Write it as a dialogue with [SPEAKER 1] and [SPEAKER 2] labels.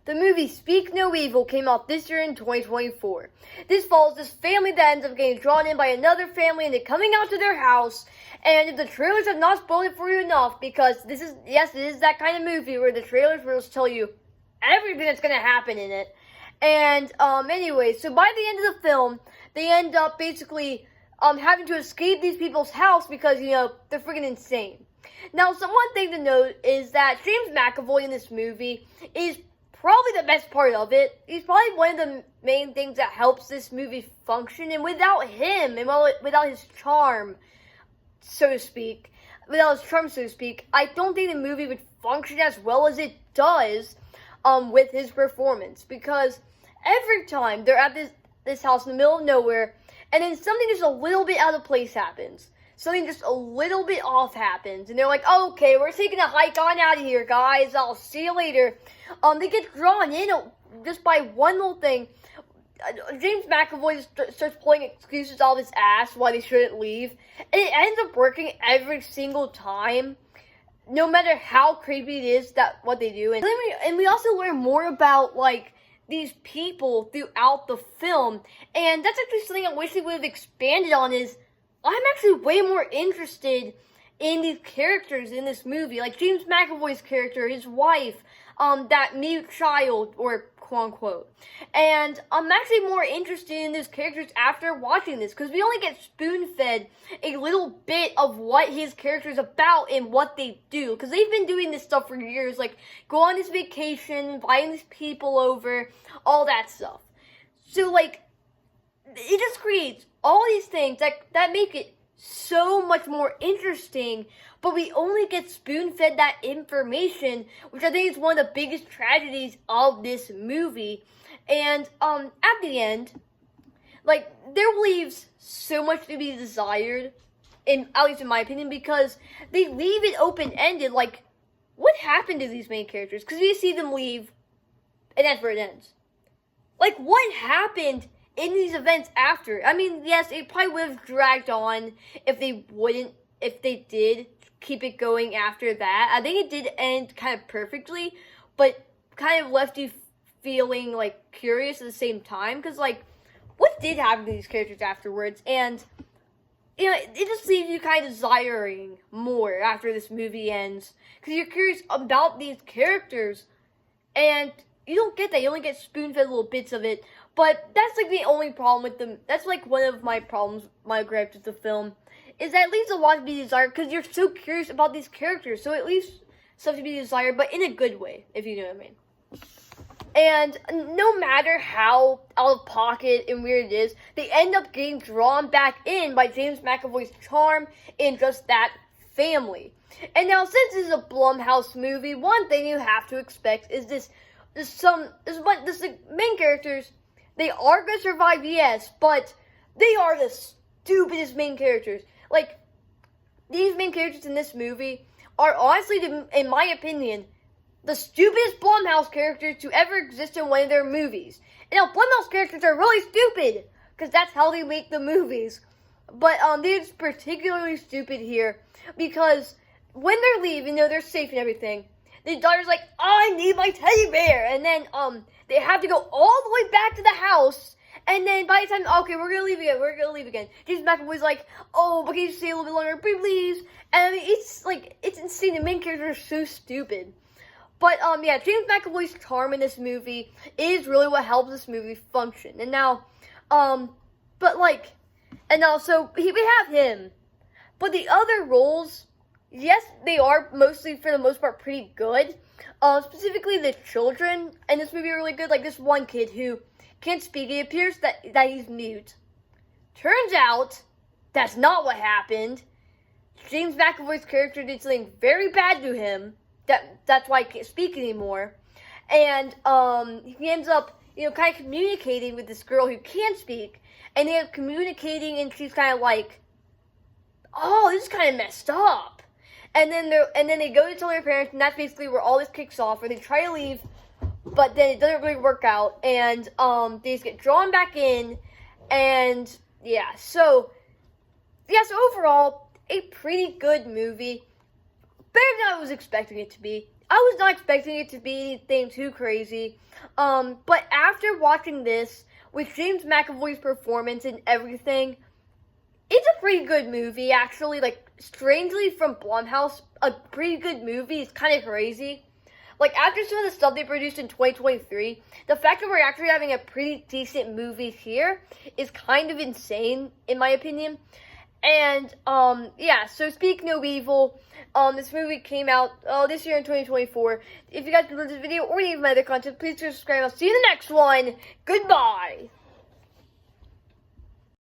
[SPEAKER 1] The movie Speak No Evil came out this year in 2024. This follows this family that ends up getting drawn in by another family and they're coming out to their house. And if the trailers have not spoiled it for you enough, because it is that kind of movie where the trailers will just tell you everything that's going to happen in it. And anyway, so by the end of the film, they end up basically having to escape these people's house because, they're freaking insane. Now, one thing to note is that James McAvoy in this movie is probably the best part of it. He's probably one of the main things that helps this movie function. And without him, and without his charm, so to speak, I don't think the movie would function as well as it does with his performance. Because every time they're at this house in the middle of nowhere, and then something just a little bit out of place happens. Something just a little bit off happens. And they're like, okay, we're taking a hike on out of here, guys. I'll see you later. They get drawn in just by one little thing. James McAvoy starts pulling excuses out of his ass why they shouldn't leave. And it ends up working every single time. No matter how creepy it is what they do. And we also learn more about, these people throughout the film. And that's actually something I wish they would have expanded on is, I'm actually way more interested in these characters in this movie. Like James McAvoy's character, his wife, that mute child, or quote-unquote. And I'm actually more interested in these characters after watching this, because we only get spoon-fed a little bit of what his character is about and what they do. Because they've been doing this stuff for years, like go on this vacation, inviting these people over, all that stuff. So, it just creates all these things that make it so much more interesting, but we only get spoon-fed that information, which I think is one of the biggest tragedies of this movie. And at the end, there leaves so much to be desired, at least in my opinion, because they leave it open-ended. What happened to these main characters? Because we see them leave, and that's where it ends. What happened in these events after? I mean, yes, it probably would have dragged on if they did keep it going after that. I think it did end kind of perfectly, but kind of left you feeling, curious at the same time. Because, what did happen to these characters afterwards? And, it just leaves you kind of desiring more after this movie ends. Because you're curious about these characters, and you don't get that. You only get spoon-fed little bits of it. But that's, the only problem with them. That's, one of my problems, my gripes with the film, is that it leaves a lot to be desired because you're so curious about these characters. So it leaves stuff to be desired, but in a good way, if you know what I mean. And no matter how out of pocket and weird it is, they end up getting drawn back in by James McAvoy's charm and just that family. And now, since this is a Blumhouse movie, one thing you have to expect is the main characters. They are going to survive, yes, but they are the stupidest main characters. These main characters in this movie are honestly, in my opinion, the stupidest Blumhouse characters to ever exist in one of their movies. And now, Blumhouse characters are really stupid, because that's how they make the movies. But they're just particularly stupid here, because when they're leaving, they're safe and everything. The daughter's like, I need my teddy bear. And then they have to go all the way back to the house. And then by the time, okay, we're going to leave again. James McAvoy's like, oh, but can you stay a little bit longer, please? And I mean, it's insane. The main characters are so stupid. But, yeah, James McAvoy's charm in this movie is really what helps this movie function. And now, so we have him. But the other roles, yes, they are mostly, for the most part, pretty good. Specifically, the children in this movie are really good. Like this one kid who can't speak. It appears that he's mute. Turns out, that's not what happened. James McAvoy's character did something very bad to him. That's why he can't speak anymore. And he ends up, kind of communicating with this girl who can speak. And they end up communicating, and she's kind of like, oh, this is kind of messed up. And then they go to tell their parents, and that's basically where all this kicks off, where they try to leave, but then it doesn't really work out, and they just get drawn back in, and yeah, so overall, a pretty good movie, better than I was expecting it to be. I was not expecting it to be anything too crazy. But after watching this, with James McAvoy's performance and everything, it's a pretty good movie, actually. Like, strangely, from Blumhouse, a pretty good movie. It's kind of crazy. Like, after some of the stuff they produced in 2023, the fact that we're actually having a pretty decent movie here is kind of insane, in my opinion. And, yeah, so Speak No Evil, this movie came out, this year in 2024. If you guys enjoyed this video or any of my other content, please subscribe. I'll see you in the next one. Goodbye!